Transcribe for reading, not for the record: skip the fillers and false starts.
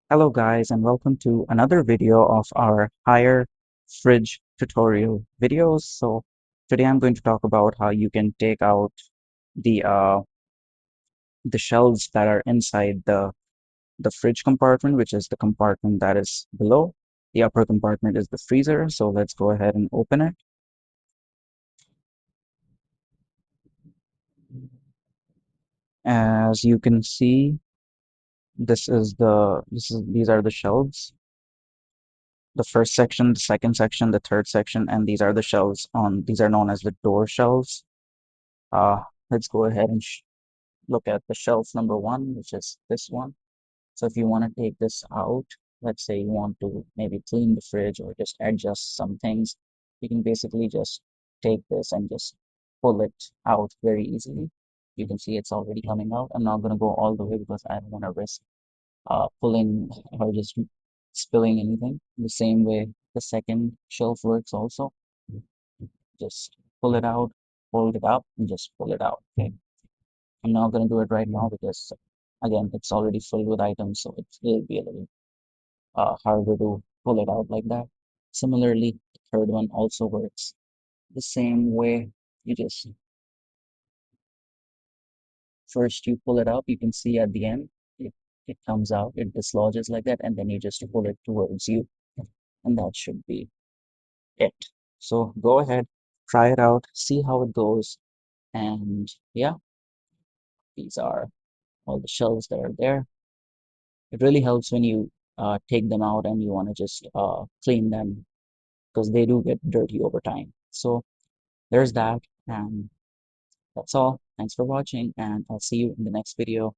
Hello guys and welcome to another video of our higher fridge tutorial videos. So today I'm going to talk about how you can take out the shelves that are inside the fridge compartment, which is the compartment that is below. The upper compartment is the freezer. So let's go ahead and open it. As you can see, these are the shelves. The first section, the second section, the third section, and these are the shelves on these are known as the door shelves. Uh, let's go ahead and look at the shelf number one, which is this one. So if you want to take this out, let's say you want to maybe clean the fridge or just adjust some things, you can basically just take this and just pull it out very easily. You can see it's already coming out. I'm not going to go all the way because I don't want to risk pulling or just spilling anything. The same way the second shelf works also. Just pull it out, hold it up, and just pull it out. Okay. I'm not going to do it right now because, again, it's already filled with items, so it'll be a little harder to pull it out like that. Similarly, the third one also works the same way. You just first you pull it up, you can see at the end, it comes out, it dislodges like that, and then you just pull it towards you, and that should be it. So go ahead, try it out, see how it goes, and yeah, these are all the shelves that are there. It really helps when you take them out and you want to just clean them because they do get dirty over time. So there's that, and that's all. Thanks for watching, and I'll see you in the next video.